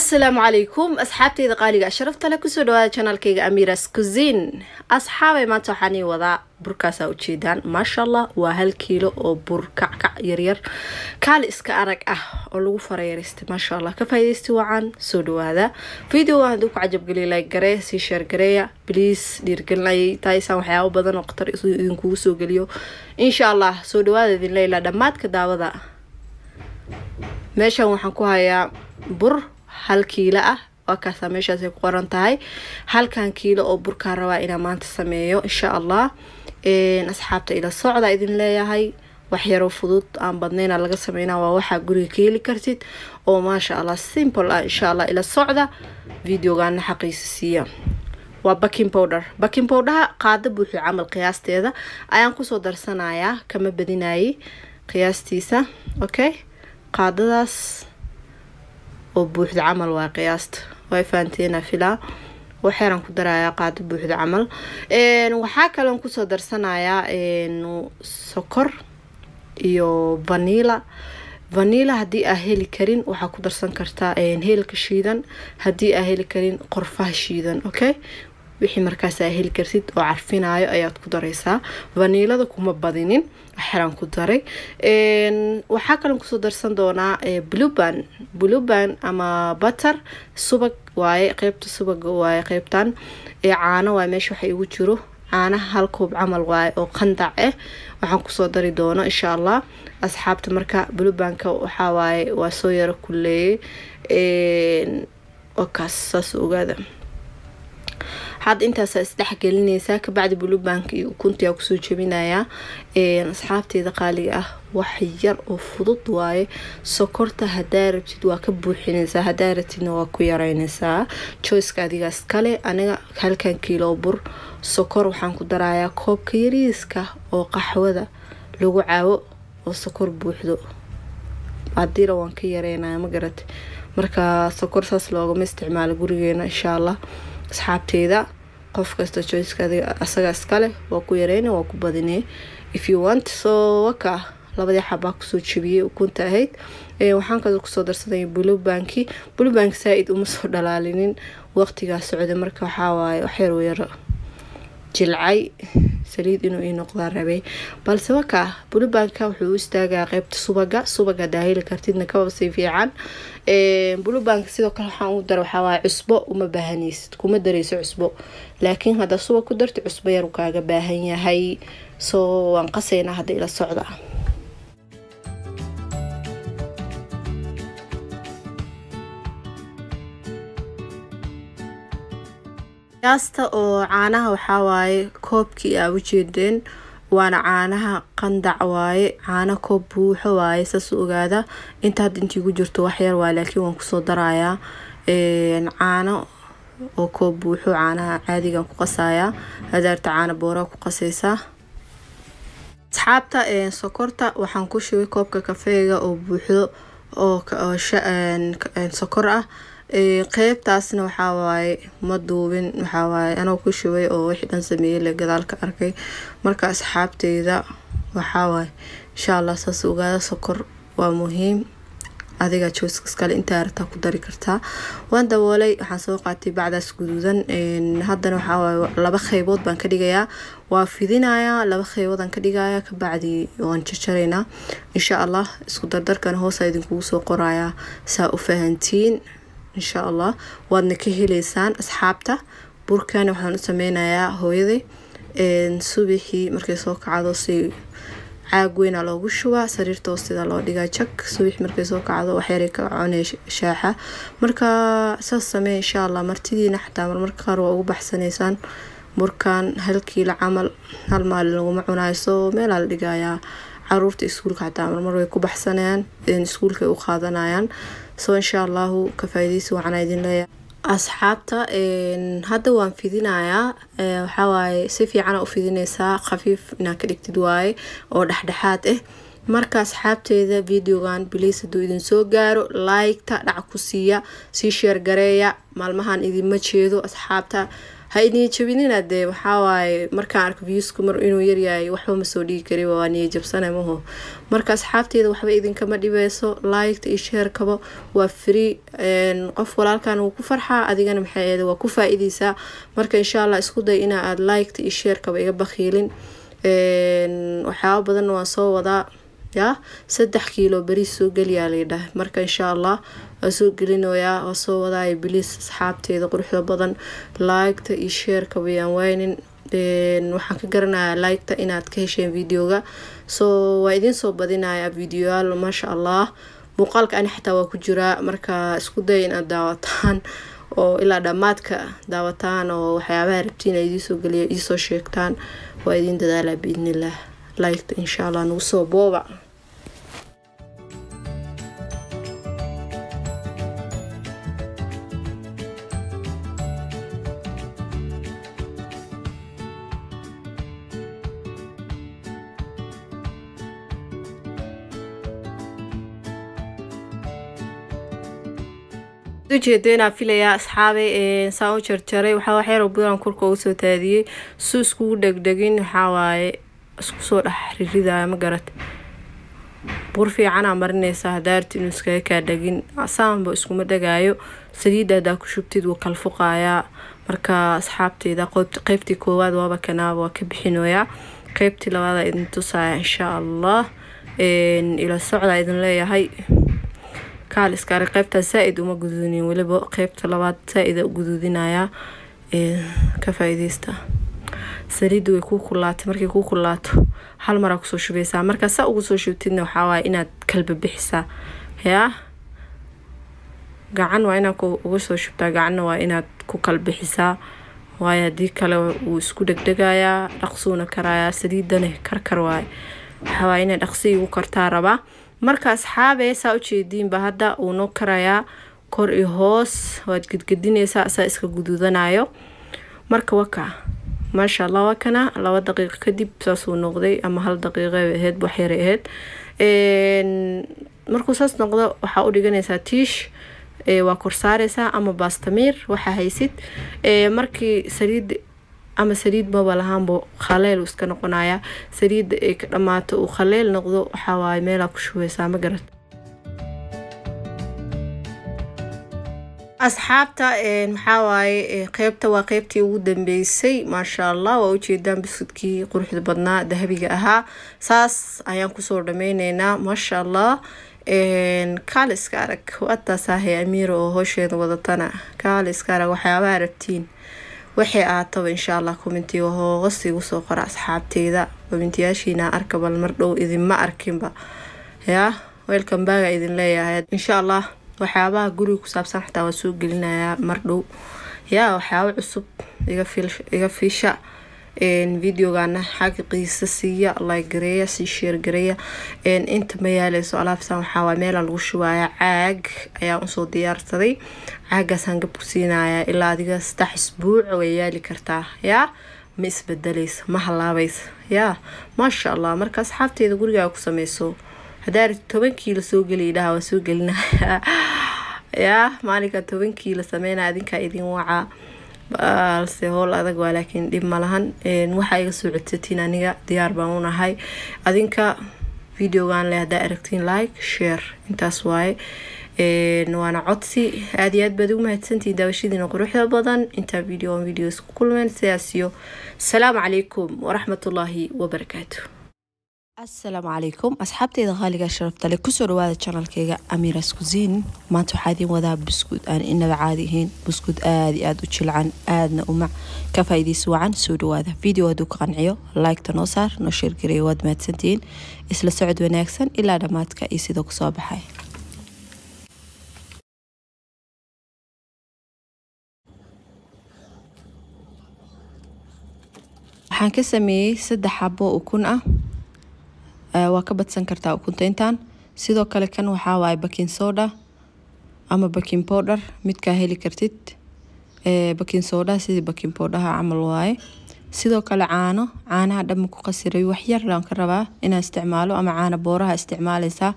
السلام عليكم أصحابتي إذا قالي شرفت لك سودوا channel كيغا أميرا's كوزين أصحابي ما توحاني وضع بركاسة وشيدان ما شاء الله وهل كيلو أو بركع يرير كال إسكا أرق أولو فريرست ما شاء الله كفايدستي وعن سودوا هذا فيديو عندك عجب قلي لايك قريه سي شير قريه بليز دير قلنا تايسان وحياو بدن وقتر إذنكو سو قليو إن شاء الله سودوا هذا ذي الليلة دمات كداوضا ماشا وحنكو هيا بر hal kiilo ah waa ka sameeshaas ay ku qoran tahay halkan kiilo oo burka rabaa ina maanta sameeyo insha Allah asxaabta ila socda idin leeyahay wax yar oo fudud aan badnayna laga sameeyna waa waxa guriga ka heli kartid oo ma sha Allah simple ah insha Allah ila socda videogan xaqiiqsiya waa baking powder qaado buuxi amal qiyaasteeda ayaan ku soo darsanayaa kama badinaayay qiyaastiisa okay qaadadaas oo buuxda camal waa qiyaasta way faanteena filaa waxaan ku darayaa qaado buuxda camal waxa kale oo ku soo darsanayaa sokor iyo vanilla hadii aad heli karin waxa ku darsan kartaa heelka shiidan hadii aad heli karin qorfaha shiidan okay wixii markaas aad heli kartid oo carfinaayo ayaad ku dareysaa vanillada kuma badinin waxaan ku daray waxa kale oo ku soo darsan doonaa blueban ama butter subag waaye qaybta subag waaye qaybtan caano waa meesha waxa igu jiro caana hal koob camal waaye oo qandac ah waxaan ku soo dari doono insha Allah asxaabta marka bluebanka waxa waaye waa soo yar kulleey oo kaas ogaada had intaas isdhex gelinaysa ka bacdi bluebank iyo kuntiya ku soo jabinaya asxaabteeda qaaliga ah wax yar oo fudud waaye sokorta hadaa rabtid waa ka buuxinaysa hadaa rabtidna waa ku yaraynaysa choice adigaas kale aniga halkan kiilo bur sokor waxaan ku darayaa koobka yariiska oo qaxwada lagu caawo oo sokor buuxdo hadira waan ka yareynaa ma garat marka sokor saas looga isticmaalo gurigeena insha Allah asxaabteeda qof kasta choice-kaada asaga iskale waa ku yareeyna waa ku badinay if you want so waka labada xabaa ku soo jabiyay ukunta ahayd waxaan ka soo darsaday bluebank saaid uma soo dhalaalinin waqtiga socda marka waxa waaye wax yar jilcay saliid inuu ii noqdo rabay balse waka bluebank wuxuu istaagaa qaybta subaga daahili kartidna ka wasi fiican bluebank sidoo kale waxaan u daray waxa waa cusbo uma baahanaysid kuma dareyso cusbo laakiin hada subag ku darto cusbo yar kaaga baahan yahay soo waan qaseynaa hada ila socda yaasta oo caanaha waxa waaye koobkii aad u jeedeen waana caanaha qandac waaye caana koob buuxo waaye saas ogaada inta intii ugu jirto wax yar waa laakiin waan ku soo darayaa caano oo koob buuxo caanaha caadiga ku qasaya hadaarta caana boora ku qasaysa asxaabta sokorta waxaan ku shubay koobka kafeega oo buuxo oo sokor ah qaybtaasna waxa waaye ma duubin waxa waaye anoo ku shubay oo wixii dhan sameeyay la gadaalka arkay marka asxaabteeda waxa waaye insha Allah saas ogaada sokor waa muhiim adiga choice kale inta arta ku dari kartaa waan daboolay waxaan soo qaatay bacdaas guduudan haddana waxa waaye laba qaybood baan ka dhigayaa waa fidinayaa laba qaybood aan ka dhigayaa ka bacdi waan jarjaraynaa insha Allah isku dardarkan hoos idinku soo qorayaa saa u fahantiin إن شاء الله وادنا كهليسان أصحابته بركان وحنا سمينايا هويدي صبحي مركز سوق عادوسي عاقوين على وشوا سرير توستي على دقا شك صبح مركز سوق عادو وحيرك عوني شاحة مركا أساس سمي إن شاء الله مرتدي حتى مركا رو بحسنيسان بركان هلكي العمل هالمال ومعونايسو ميل على دقايا عروفتي اسكولك حتى مرة يكو بحسنين اسكولك وخاذنايان سو إن شاء الله كفايديس وعنا يدين ليا أصحابتا هذا وان فيدينايا وحواي سيفي عنا وفيدينيسا خفيف إنك دكتدواي أو دحدحات marka asxaabteeda videogan please haduu idin soo gaaro like ta dhac ku siiya si share gareeya maalmahan idin ma jeedo asxaabta هاي جبينين هذا وحاواي مركا عارك فيوسكم مر إنه يرياي وحبا مسودي كري واني جبسنا مهو مركا أصحابتي إذا وحبا إذن كما ديبايسو لايك إيشير كبا وفري قف ولا كان وكفرحة أدينا محايا وكفا إذيسا مركا إن شاء الله اسكودا إنا لايك إيشير كبا يقبا خيلين وحاو بدن وانصو وضا يا 3 كيلو بريس سو قليا ليده مركا إن شاء الله أسوق قلينويا وصو وضاي بليس أصحابتي إذا قروح بدن لايك إيشير كبيان وينين waxaan ka garanayaa like-ta inaad ka hesheen videoga waa idin soo badinayaa videoyaal masha Allah muuqaalka ani xitaa waa ku jiraa marka isku day inaad daawataan oo ilaa dhamaadka daawataan oo waxyaabaha rabtiin ay idin soo galiyo idin soo sheegtaan waa idin dadaalaa biidnillah like-ta insha Allah nagu soo booba ujeedina filaya asxaabay saan u jarjaray waxa wax yar oo buuran kurka u soo taadiyay suusku dhagdagin waxa waaye isku soo dhaxriridaya ma garad bur fiican aan marinaysa hadaarti inuu iska ka dhagin asaanba isku ma dhagaayo saliidada ku shubtid oo kal fuqaaya marka asxaabteyda qaybtii koowaad waaba kanaaba ka bixinooya qaybtii labaad idin tusaya insha Allah ila socda idin leeyahay كال إسكار قيبتها زائد وما جذوني ولا بق قيبت لبعض زائدة وجذودينايا كفايديستا سريد ويكون كلات مركي يكون كلات هل مرة كسر شو بيسا مركا ساق كسر شو تينا وحاوا إنا كلب بحسا يا قعن وإنا كسر شو بتا قعن وإنا كلب بحسا ويا دي كلا وسكودك دقايا رقصونا كرايا سريد دنه كركر واي حاوا إنا رقصي وكرتاربا marka asxaabay saa u jeedin ba hadda uu noo karaya kor iyo hoos waad gidgidinaysaa saa iska gududanayo marka waka ma sha Allah wakana 2 daqiiqo kadib saas uu noqday ama 1 daqiiqo ahayd wax yar ahayd markuu saas noqdo waxa u dhiganaysaa tiish waa kor saaraysaa ama baastamir waxa haysid markii saliid ama saliid baba lahaanbo khaleel iska noqonaya saliid ay ka dhamaato oo khaleel noqdo waxa waay meel ku shubaysaa ma garad asxaabta waxa waay qaybta waa qaybtii ugu dambeysay ma sha Allah waa u jeedaan biskudkii quruxda badnaa dahabiga ahaa saas ayaan ku soo dhameynayna ma sha Allah kaal iska arag wada saahay amiiro oo hoosheeda wadatana kaal iska arag waxyaabaha rabtiin waxay aataba insha Allah commentiga hoos igu soo qora asxaabteyda commentiyaashiina arka bal mar dhow idin ma arkinba ya welcome back idin leeyahay insha Allah waxyaabaha guriga ku saabsan xataa waa soo gelinayaa mar dhow ya waxyaabo cusub iga fiisha videogana xaqiiqisa siiya like gareeya si share gareeya inta ma yaalayso alaabsan waxa waa meel lagu shubaaya caag ayaa u soo diyaarsaday caagaas aan gab ku siinaya ilaa adiga 3 isbuuc way yaali kartaa ya ma isbedelayso ma halaabayso ya ma sha Allah marka asxaabteeda guriga ku sameeyso hadaar 10 kiilo soo galiidhaa waa soo gelinaya ya maalinka 10 kiilo sameeyna adinka idin waca balse hool adag laakiin dib ma lahan waxa iga soo codsatiin aniga diyaar baan u nahay adinka videogan leh hadaa aragtiin like share intaas waaye waana codsi aad iyo aad baad ugu mahadsantihiin daawashadiina quruxda badan inta videos ku kulmeen siyaasiyo salaamu calaykum waraxmatullaahi wabarakaatuh السلام عليكم أصحابتي غالية شرفت لك كسر وهذا channel كيجا أميرة كوزين ما تحادين وذا بسكوت أنا إننا عاديين بسكوت آدي آد وتشلعن آدنا ومع كفايدي سوعن سودو هذا فيديو هدوك قنعيو لايك تنوصر نشير قري واد ما تسنتين إسلا سعد وناكسن إلا دماتك إيسي دوك صابحي waxaan ka sameeyay 3 xabo oo kun ah waa ka badsan kartaa ukunta intaan sidoo kale kan waxa waay baking soda ama baking powder midka heli kartid baking soda sidii baking powder amal waay sidoo kale caanaha dham ku qasiray wax yar aan ka rabaa inaan isticmaalo ama caana booraha isticmaalaysa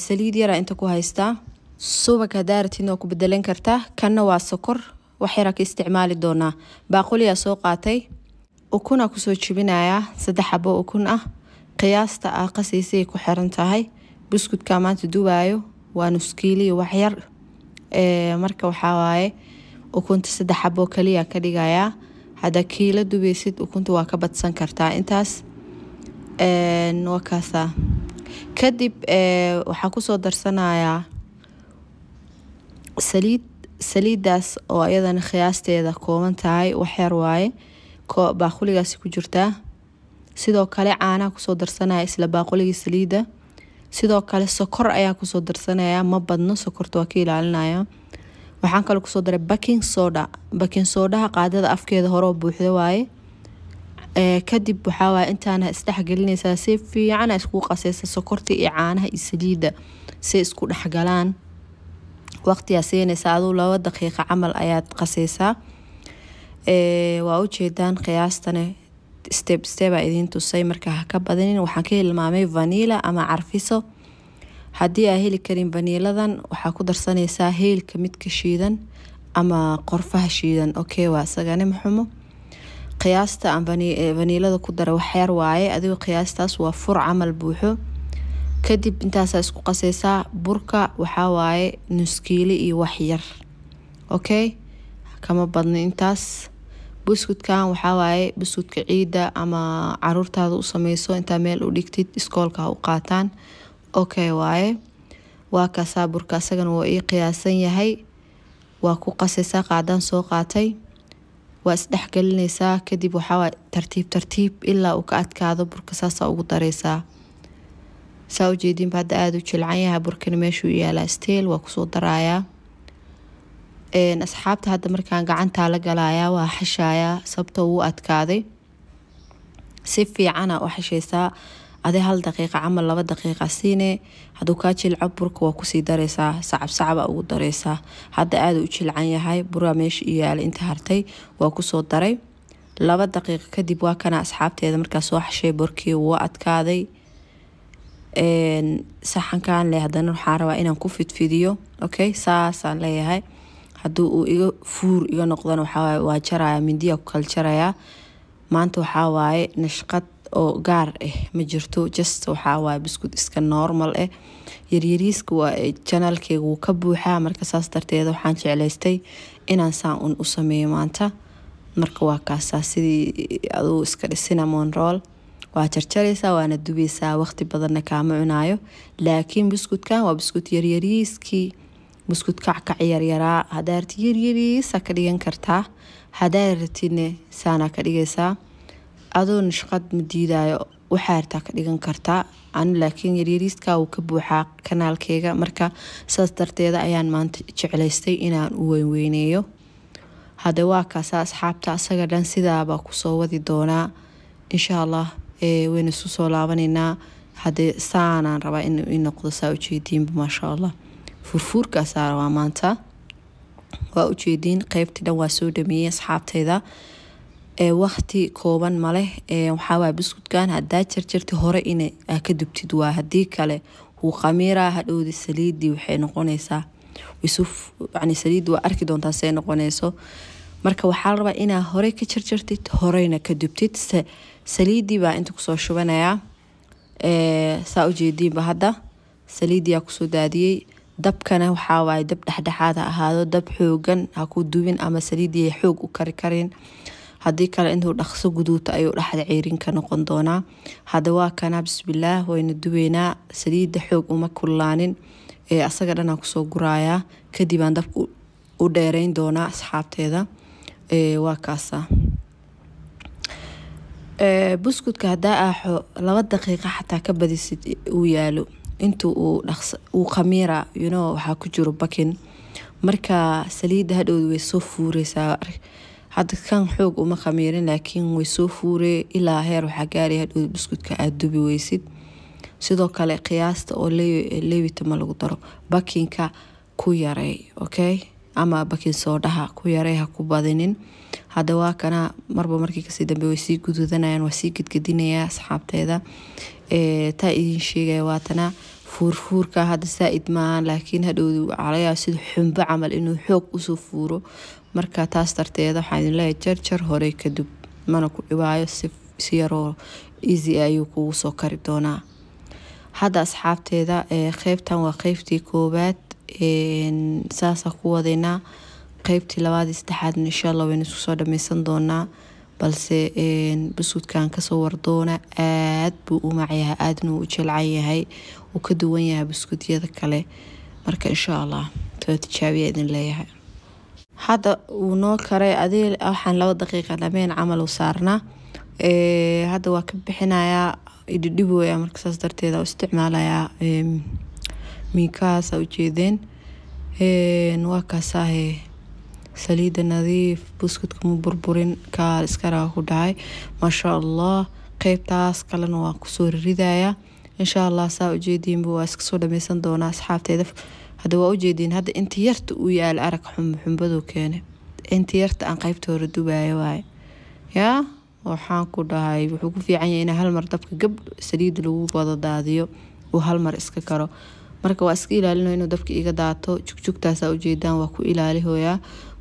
saliid yar inta ku haystaa subag hadaartin oo ku bedelan kartaa kana waa sokor waxyara ka isticmaali doonaa baaquliya soo qaatay ukuna ku soo jibinaya 3 xabo ukun ah qiyaasta qasiisay ku xiran tahay buskudka maanta duwaayo waa nus kiilo waxyar marka waxa waaye ukunta 3 xabo kaliya ka dhigaya hada kiilo dubaysid ukunta waa ka badsan kartaa intaas wakaasa kadib waxa ku soo darsanaya saliidaas oo ayadana qiyaasteeda kooban tahay waxyar waaye baaquligaas ku jirtaa sidoo kale caana ku soo darsanaya isla baaquliga saliida sidoo kale sokor ayaa ku soo darsanaya ma badno sokorta waa ka ilaalinaya waxaan kale ku soo daray baking soda qaadada afkeeda hore oo buuxda waaye kadib waxa waa intaana isdhex gelinaysa si fiican isku qasaysa sokorta iyo caanaha iyo saliida si isku dhex galaan waqtiga siinaysa adoo 2 daqiiqo camal ayaad qasaysaa waa u jeedaan qiyaastana step idin tusay marka ka badanin waxaan ka hilmaamay vanilla ama carfiso haddii ay heli karin vanilladan waxa ku darsanaysaa heelka midka shiidan ama qorfaha shiidan okay waa sagane maxumo qiyaasta aan vanillada ku daro waxyar waaye adiga qiyaastaas waa fur camal buuxo kadib intaas isku qasaysaa burka waxa waaye nus kiilo iyo waxyar okay kama badno intaas buskudkan waxa waaye buskudka ciida ama caruurtaada u sameeyso inta meel u dhigtid iskoolka u qaataan okay waaye waa ka saaburka asagana waa ii qiyaasan yahay waa ku qasaysaa qaadan soo qaatay waa isdhex gelinaysaa kadib waxa waa tartiib ilaa uu ka adkaado burka saasa ugu dareysaa saa u jeedin baad aad u jilcan yahay burkana meeshuu yaala steel waa ku soo darayaa asxaabta hadda markaan gacanta la galaya waa xashaya sababtoo uu adkaaday si fiican u xashaysaa adee 1 daqiiqo camal 2 daqiiqo siine haduu ka jilco burka waa ku sii dareysaa sacab ugu dareysaa hadda aad u jilcan yahay burka meesha yaala inta hartay waa ku soo daray 2 daqiiqo kadib waa kana asxaabteeda markaa soo xashay burkii wuu adkaaday saxankan leeyahay waxaan rabaa inaan ku fidfidiyo okay saasaan leeyahay haduu uu iga fuur iga noqdana waxa waa jaraya mindiya ku kala jaraya maanta waxa waaye nashqad oo gaar ma jirto just waxa waaye biskud iska normal yaryariiska waa channelkeega uu ka buuxaa marka saas darteed waxaan jeclaystay inaan saan u sameeyo maanta marka waa kaasa sidii adoo iska cinnamon roll waa jarjaraysaa waana dubaysaa waqti badan kaama cunaayo laakiin biskudkan waa biskut yaryariiski biskut kackac yaryaraa hadaarti yaryariisa ka dhigan kartaa hadaartine saana ka dhigaysaa adoo nashqad madiidayo waxaarta ka dhigan kartaa aan laakiin yaryariiska uu ka buuxaa kanaalkeega marka saas darteeda ayaan maanta jeclaystay inaan u weyneeyo hada waa kaasa asxaabta asaga dhan sidaaba ku soo wadi doonaa insha Allah wayna isu soo laabanayna hada saanaan rabaa in noqdo saa u jeediin ma sha Allah furfurka saar waa maanta waa u jeediin qaybtii dhan waa soo dhameeyay asxaabtayda waqti kooban male waxa waa biskudkan hadaa jarjarti hore in ka dubtid waa hadii kale uu qamiira hadhoodi saliidi waxay noqonaysaa wisuf yani saliidi waa arki doontaa say noqonayso marka waxa la rabaa inaa hore ka jarjartid horeyna ka dubtid saliidi baa inta ku soo shubanaya saa u jeediin ba hadda saliidi yaa ku soo daadiyay dabkana waxa waaye dab dhexdhexaad ahaado dab xoogan ha ku dubin ama saliidi xoog u karin hadii kale intuu dhaqso guduuta ayuu dhaxda ceerin ka noqon doonaa hada waa kana bismillaah wayna dubeynaa saliida xoog uma kulaanin asaga dhan ku soo guraaya kadib aan dabku u dheereyn doonaa asxaabteeda waa kaasa buskudka hadaa aaxo 2 daqiiqo xataa ka badisid uu yaalo intuu uu khamiira waxa ku jiro bakin marka saliida hadhow way soo fuuraysaa hadda kan xoog uma khamiirin laakiin way soo fuure ilaa heer waxa gaari hadhow buskudka aad dubi weysid sidoo kale qiyaasta oo leewita ma lagu daro bakinka ku yaray okay ama bakin soodaha ku yaray ha ku badinin hada waa kana marba markii ka sii dambe way sii gududanayaan waa sii gidgidinaya asxaabteeda ta idin sheegay waatana fuurka hadda saaid maahan laakiin hadhow calaya sida xumba camal inuu xoog usoo fuuro marka taas darteeda waxaan idin leeyahay jarjar hore kadib mana ku dhibaayo si yaroo easy ayuu kugu soo kari doonaa hadda asxaabteeda qaybtan waa qaybtii koobaad saasa ku wadeynaa qaybtii labaad iyo saddexaad insha Allah waynu isku soo dhameysan doonaa balse buskudkan kasoo wardoona aad buu u macyahay aadna u jilcan yahay uu ka duwan yahay buskudyada kale marka insha Allah tijaabiya idin leeyahay hadda uu noo karay adii waxaan 2 daqiiqo dhameen camal u saarnaa hadda waa ka bixinayaa idhiboya marka saas darteeda u isticmaalayaa miikaas u jeedeen waa kaasahe saliida nadiif buskudka mu burburin kaal iskara ku dhahay ma sha Allah qaybtaas kalena waa ku soo ridaya insha Allah saa u jeedin buu iska soo dhameysan doona asxaabteeda hada waa u jeedin hada inta yarta uu yaal arag xumbadu keenay inta yarta aan qaybta hore dubayo waay ya waxaan ku dhahay wuxuu ku fiican yahay in hal mar dabka gab saliida lagu wada daadiyo oo hal mar iska karo marka waa iska ilaalino inuu dabka iga daato jugjugtaas u jeedaan waa ku ilaalihooya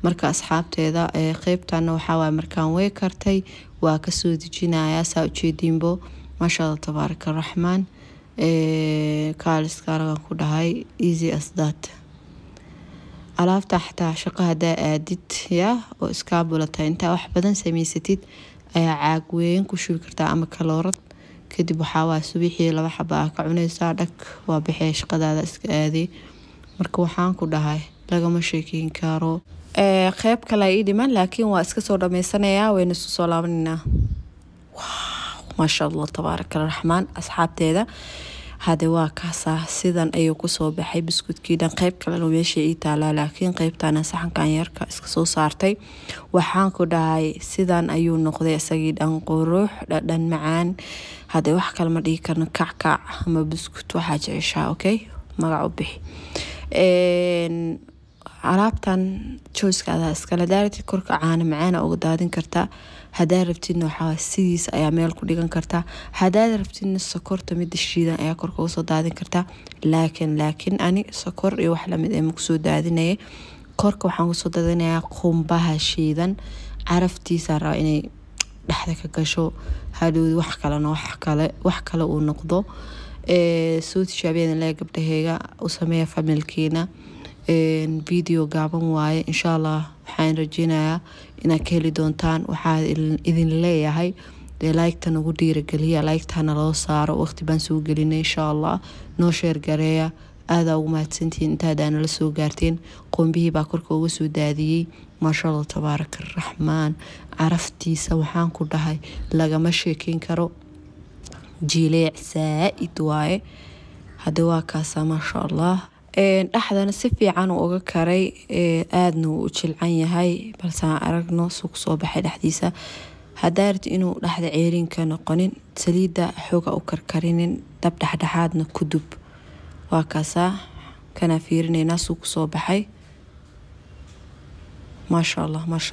marka asxaabteeda qaybtan waxa way markaan way kartay waa ka soo dejinaya saa u jeedinbo ma sha Allah tabaaraka rahmaan kaaliskaragan ku dhahay easy as that alaabta xataa shaqada aadid ya oo iska bulata inta wax badan sameysatid ayaa caag weyn ku shubi kartaa ama kaloorad kadib waxa waa subaxii 2 xabo ka cunaysaa dhag waa bixay shaqadaada iska aadi marka waxaan ku dhahay lagama sheekin karo qayb kale ay dhiman laakiin waa iska soo dhameysanayaa wayna soo laabanina ما شاء الله تبارك الرحمن أصحابتي هذا واقع سيدان أيو كسو بحي بسكوت كيدان قيب كلانو ميشي إيتالا لكن قيب تانا سحن كان يركا اسكسو صارتي وحانكو داي سيدان أيو نقضي أساقيد أنقو روح دان معان هذا واح كلمة دي كان كعكع ما بسكوت وحاجة عشاء أوكي مقعو بحي عرابتان جوز كذا اسكالا دارتي كوركا عانا معانا أو دادين كرتا هذا ربتين وحاس سيديس أيا ميل كوديغان كرتا هذا ربتين السكر تمد الشيدان أيا كوركا وصو دادين كرتا لكن أني سكر يوحلا مد مكسو دادين كوركا وحان وصو دادين أيا قنبها شيدان عرفتي سارا إني لحظة كشو هادو وحكالا ونقضو سوتي شابين اللي قبتهيغا وسميها فاميلكينا فيديو قابن واي إن شاء الله waxaan rajeynayaa inaad ka heli doontaan waxaa idin leeyahay like-ta nagu dhiirigeliya like-tana loo saaro waqti baan soo gelinay insha Allah noo share gareeya aad ugu mahadsantiin intaadana la soo gaarteen qombihii baa korka uga soo daadiyay ma sha Allah tabaaraka rahmaan araftiisa waxaan ku dhahay lagama sheekin karo jileec saaid waaye hada waa kaasa ma sha Allah dhaxdana si fiican oo uga karay aadna uu jilcan yahay balse aan aragno suuq soo baxay dhaxdiisa hadaarti inuu dhaxda ceerin ka noqonin saliida xooga u karkarinin dab dhaxdhaxaadna ku dub waa kaasa kana fiirinayna suuq soo baxay ما شاء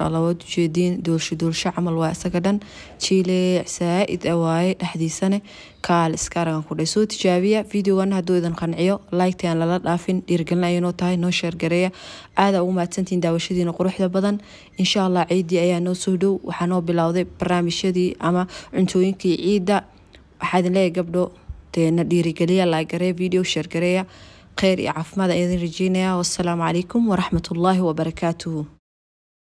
الله ودجدين دولش عمل واسقدن تشيلي سائد اواي دحديسنه كال اسكاران كودي سو تجابيه فيديوغان هادو idin qanciyo like-taan la dhaafin dhiirgelinayo tahay noo share gareeya aad ugu mahadsantiin daawashadiina quruxda badan insha Allah ciidii ayaa noo soo dhow waxaan oo bilowday barnaamijyadii ama cuntooyinkii ciida waxaad leeyahay gabdho teena dhiirigeliya like gareeya video share gareeya خير يا عفماذا إذن رجينا والسلام عليكم ورحمة الله وبركاته